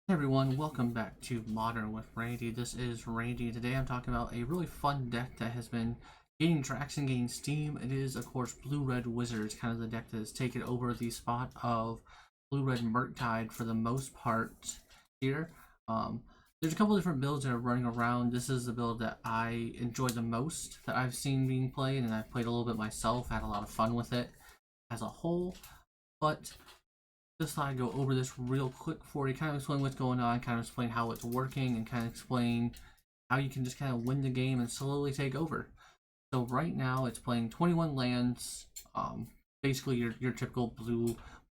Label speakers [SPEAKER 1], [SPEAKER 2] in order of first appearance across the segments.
[SPEAKER 1] Hey everyone, welcome back to Modern with Randy. This is Randy. Today I'm talking about a really fun deck that has been gaining traction, gaining steam. It is, of course, Blue-Red Wizards, kind of the deck that has taken over the spot of Blue-Red Murktide for the most part here. There's a couple different builds that are running around. This is the build that I enjoy the most that I've seen being played, and I've played a little bit myself. Had a lot of fun with it as a whole, but just thought I'd go over this real quick for you, kind of explain what's going on, kind of explain how it's working, and kind of explain how you can just kind of win the game and slowly take over. So right now it's playing 21 lands, basically your typical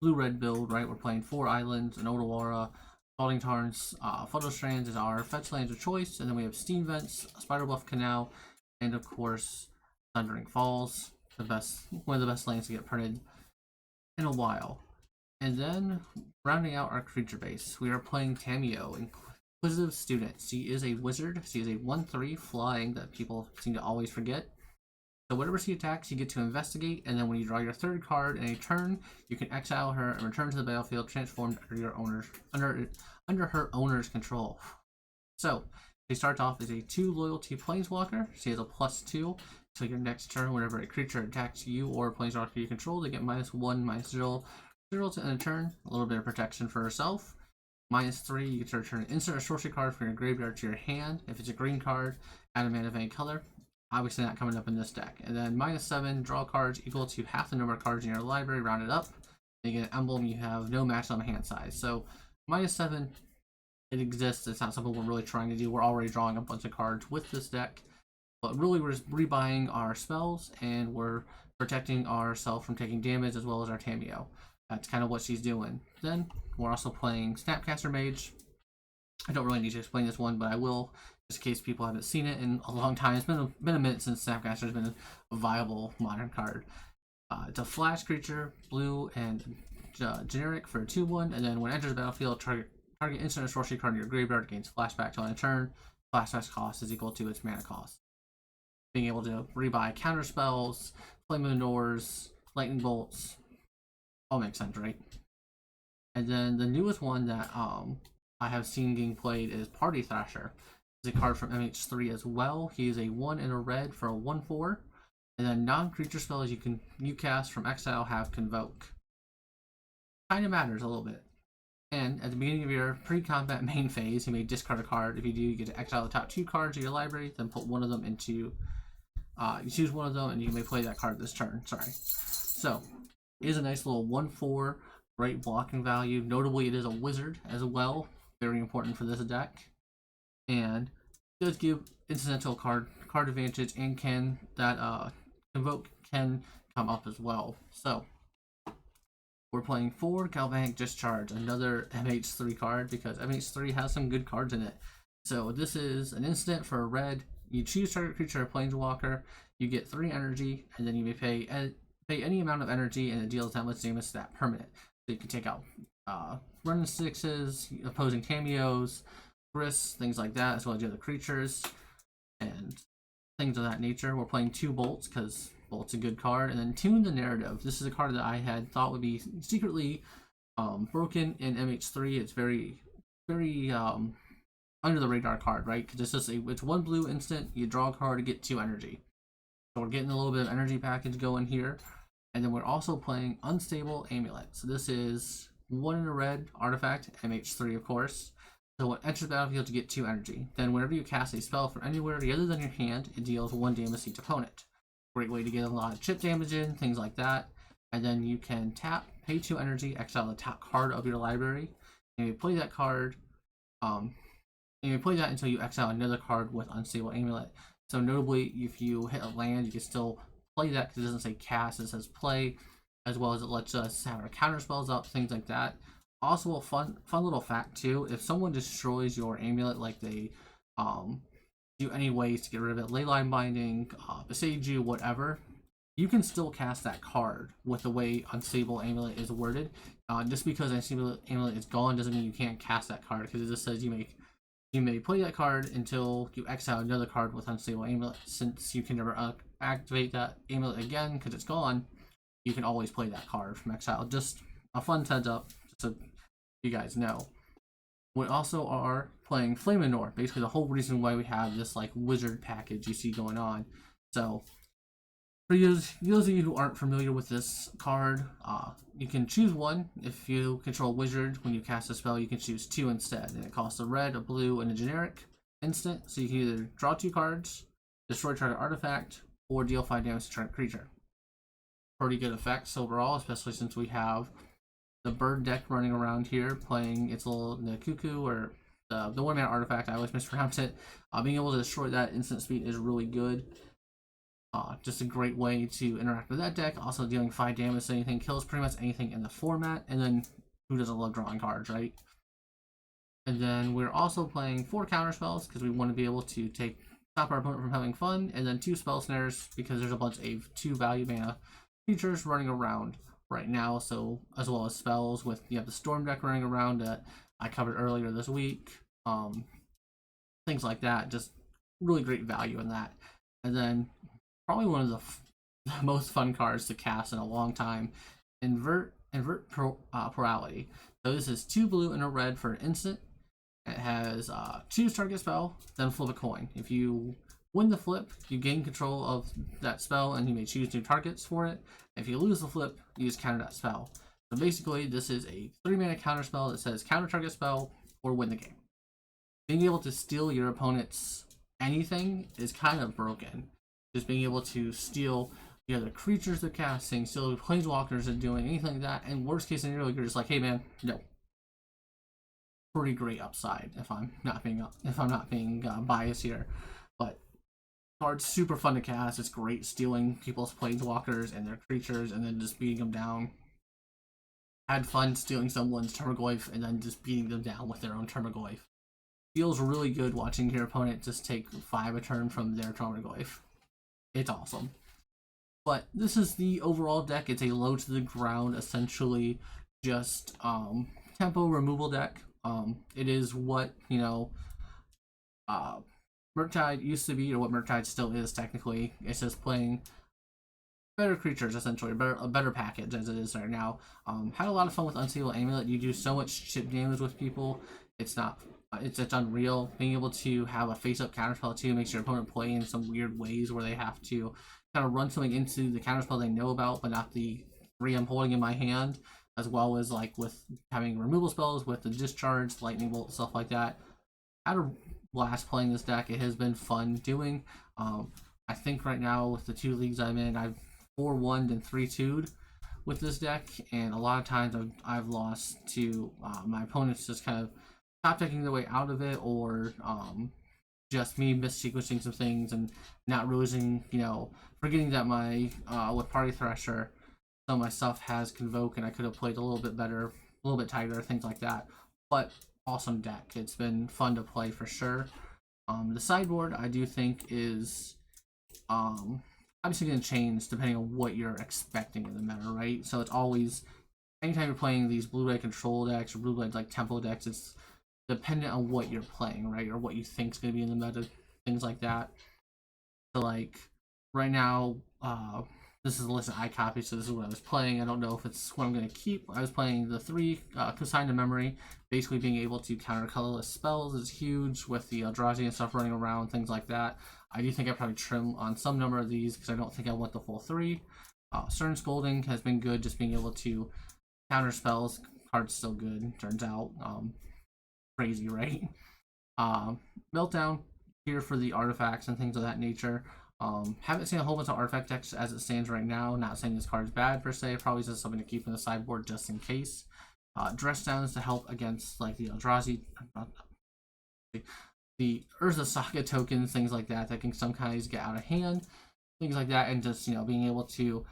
[SPEAKER 1] blue-red build, right? We're playing 4 islands, an Odawara, Scalding Tarns, Photo Strands is our fetch lands of choice, and then we have Steam Vents, Spider Bluff Canal, and of course Thundering Falls, one of the best lands to get printed in a while. And then, rounding out our creature base, we are playing Tamiyo, Inquisitive Student. She is a wizard. She is a 1/3 flying that people seem to always forget. So whenever she attacks, you get to investigate, and then when you draw your 3rd card in a turn, you can exile her and return to the battlefield transformed under her owner's control. So she starts off as a 2 loyalty planeswalker. She has a +2. So your next turn, whenever a creature attacks you or a planeswalker you control, they get -1/-0 to end a turn, a little bit of protection for herself. -3, you get to return an instant or sorcery card from your graveyard to your hand. If it's a green card, add a mana of any color. Obviously not coming up in this deck. And then -7, draw cards equal to half the number of cards in your library, rounded up. And you get an emblem, you have no match on hand size. So -7, it exists. It's not something we're really trying to do. We're already drawing a bunch of cards with this deck. But really we're just rebuying our spells and we're protecting ourselves from taking damage as well as our Tamiyo. That's kind of what she's doing. Then we're also playing Snapcaster Mage. I don't really need to explain this one, but I will, just in case people haven't seen it in a long time. It's been a minute since Snapcaster has been a viable modern card. It's a flash creature, blue and generic for a 2/1, and then when it enters the battlefield, target instant or sorcery card in your graveyard gains flashback till end of turn. Flashback's cost is equal to its mana cost. Being able to rebuy counter spells, Flame of the Doors, Lightning Bolts, all makes sense, right? And then the newest one that I have seen getting played is Party Thrasher. It's a card from MH3 as well. He is a 1 and a red for a 1/4. And then non-creature spells you cast from exile have Convoke. Kind of matters a little bit. And at the beginning of your pre-combat main phase, you may discard a card. If you do, you get to exile the top 2 cards of your library, then put one of them into. You choose one of them, and you may play that card this turn. Sorry. So it is a nice little 1/4, great blocking value. Notably, it is a wizard as well, very important for this deck, and does give incidental card advantage, and Convoke can come up as well. So we're playing 4 Galvanic Discharge, another MH3 card because MH3 has some good cards in it. So this is an instant for a red. You choose target creature or planeswalker. You get 3 energy, and then you may pay any amount of energy, and it deals that much damage to that permanent. So you can take out run 6s, opposing Tamiyos, Briss, things like that, as well as the other creatures, and things of that nature. We're playing 2 Bolts, because Bolt's a good card, and then Tune the Narrative. This is a card that I had thought would be secretly broken in MH3. It's very, very under the radar card, right? Because it's 1 blue instant, you draw a card to get 2 energy. So we're getting a little bit of energy package going here. And then we're also playing Unstable Amulet. So this is 1 in a red artifact, MH3 of course. So it enters the battlefield to get 2 energy. Then whenever you cast a spell from anywhere other than your hand, it deals 1 damage to each opponent. Great way to get a lot of chip damage in, things like that. And then you can tap, pay 2 energy, exile the top card of your library, and you play that card. And you play that until you exile another card with Unstable Amulet. So notably, if you hit a land, you can still play that because it doesn't say cast, it says play, as well as it lets us have our counter spells up, things like that. Also, a fun little fact too: if someone destroys your amulet, like they do any ways to get rid of it, Leyline Binding, Besage, whatever, you can still cast that card with the way Unstable Amulet is worded. Just because Unstable Amulet is gone doesn't mean you can't cast that card, because it just says you may play that card until you exile another card with Unstable Amulet. Since you can never activate that amulet again because it's gone, you can always play that card from exile. Just a fun heads up, so you guys know. We also are playing Flaminor, basically the whole reason why we have this like wizard package you see going on. So for those of you who aren't familiar with this card, you can choose one. If you control wizard, when you cast a spell, you can choose two instead, and it costs a red, a blue, and a generic instant. So you can either draw 2 cards, destroy target artifact, or deal 5 damage to target creature. Pretty good effects overall, especially since we have the bird deck running around here playing its little the cuckoo or the 1-mana artifact. I always mispronounce it. Being able to destroy that instant speed is really good. Just a great way to interact with that deck. Also dealing 5 damage to anything, kills pretty much anything in the format, and then who doesn't love drawing cards, right? And then we're also playing 4 counter spells because we want to be able to stop our opponent from having fun, and then 2 spell snares because there's a bunch of 2 value mana creatures running around right now, so as well as spells with you have the storm deck running around that I covered earlier this week. Things like that, just really great value in that. And then probably one of the most fun cards to cast in a long time, Invert Plurality. So this is 2 blue and a red for an instant. It has choose target spell, then flip a coin. If you win the flip, you gain control of that spell and you may choose new targets for it. If you lose the flip, you just counter that spell. So basically, this is a 3-mana counter spell that says counter target spell or win the game. Being able to steal your opponent's anything is kind of broken. Just being able to steal the other creatures they're casting, steal the planeswalkers they're doing, anything like that. And worst case scenario, you're just like, hey man, no. Pretty great upside if I'm not being biased here. But card's super fun to cast. It's great stealing people's planeswalkers and their creatures and then just beating them down. Had fun stealing someone's Termaglyph and then just beating them down with their own Termaglyph. Feels really good watching your opponent just take 5 a turn from their Termaglyph. It's awesome. But this is the overall deck. It's a low to the ground, essentially just tempo removal deck. It is what, Murktide used to be, or what Murktide still is technically. It's just playing better creatures, essentially, a better package as it is right now. Had a lot of fun with Unstable Amulet. You do so much chip damage with people. It's unreal. Being able to have a face-up counterspell too makes your opponent play in some weird ways where they have to kind of run something into the counterspell they know about, but not the 3 I'm holding in my hand, as well as like with having removal spells with the discharge, lightning bolt, stuff like that. Had a blast playing this deck. It has been fun doing. I think right now with the 2 leagues I'm in, I've 4-1'd and 3-2'd with this deck, and a lot of times I've lost to my opponents just kind of top decking their way out of it, or just me missequencing some things and not realizing, forgetting that my with Party Thresher, some of my stuff has Convoke and I could have played a little bit better, a little bit tighter, things like that. But awesome deck. It's been fun to play for sure. The sideboard I do think is obviously going to change depending on what you're expecting in the meta, right? So it's always, anytime you're playing these blue-red control decks or blue-red like tempo decks, it's dependent on what you're playing, right? Or what you think is going to be in the meta, things like that. So like right now, this is the list that I copied, so this is what I was playing. I don't know if it's what I'm going to keep. I was playing the 3 consigned to memory. Basically being able to counter colorless spells is huge with the Eldrazi and stuff running around, things like that. I do think I probably trim on some number of these because I don't think I want the full 3. Stern Scolding has been good, just being able to counter spells. Card's still good, turns out. Crazy, right? Meltdown here for the artifacts and things of that nature. Haven't seen a whole bunch of artifact decks as it stands right now. Not saying this card's bad per se. Probably just something to keep in the sideboard just in case. Dress downs to help against like the Eldrazi, the Urza Saga tokens, things like that that can sometimes get out of hand, things like that, and just being able to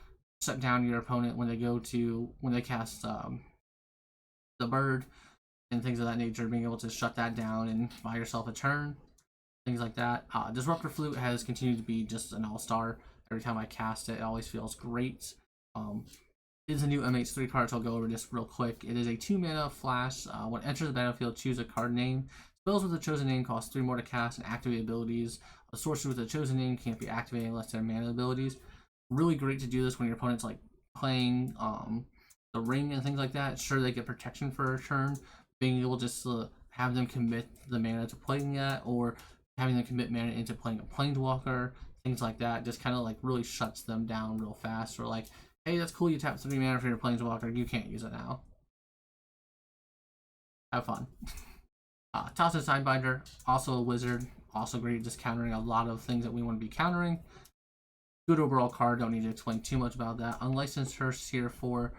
[SPEAKER 1] shut down your opponent when they cast the bird and things of that nature, being able to shut that down and buy yourself a turn, things like that. Disruptor Flute has continued to be just an all-star. Every time I cast it, it always feels great. It is a new MH3 card, so I'll go over this real quick. It is a 2-mana flash. When it enters the battlefield, choose a card name. Spells with a chosen name cost 3 more to cast and activate abilities. A sorcery with a chosen name can't be activated unless they're mana abilities. Really great to do this when your opponent's like playing the ring and things like that. Sure, they get protection for a turn. Being able just to have them commit the mana to playing that, or having them commit mana into playing a planeswalker, things like that, just kind of like really shuts them down real fast. Or like, hey, that's cool, you tap 3 mana for your planeswalker, you can't use it now. Have fun. Toss and Sidebinder, also a wizard, also great, just countering a lot of things that we want to be countering. Good overall card, don't need to explain too much about that. Unlicensed Hearse here for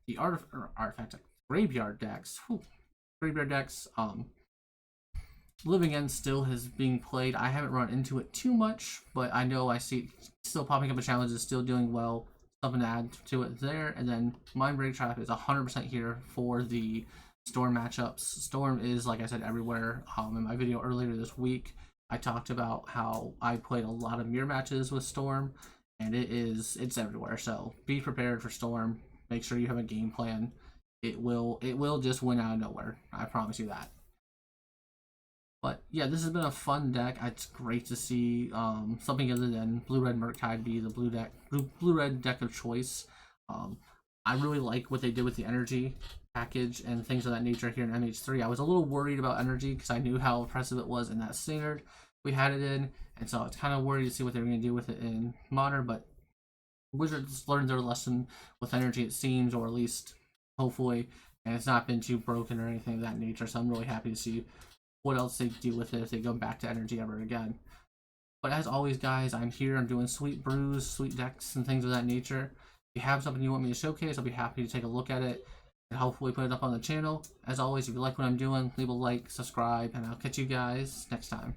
[SPEAKER 1] the artifact graveyard decks. Whew. Graveyard decks. Living End still is being played. I haven't run into it too much, but I know I see it still popping up in challenges, still doing well. Something to add to it there. And then Mindbreak Trap is 100% here for the Storm matchups. Storm is, like I said, everywhere. In my video earlier this week, I talked about how I played a lot of mirror matches with Storm, and it's everywhere. So be prepared for Storm. Make sure you have a game plan. It will just win out of nowhere. I promise you that. But yeah, this has been a fun deck. It's great to see something other than blue-red Murktide be the blue-red deck of choice. I really like what they did with the energy package and things of that nature here in MH3. I was a little worried about energy because I knew how impressive it was in that standard we had it in, and so I was kind of worried to see what they were going to do with it in modern. But Wizards learned their lesson with energy, it seems, or at least hopefully, and it's not been too broken or anything of that nature. So I'm really happy to see what else they do with it if they go back to energy ever again. But as always, guys, I'm here. I'm doing sweet brews, sweet decks, and things of that nature. If you have something you want me to showcase, I'll be happy to take a look at it and hopefully put it up on the channel. As always, if you like what I'm doing, leave a like, subscribe, and I'll catch you guys next time.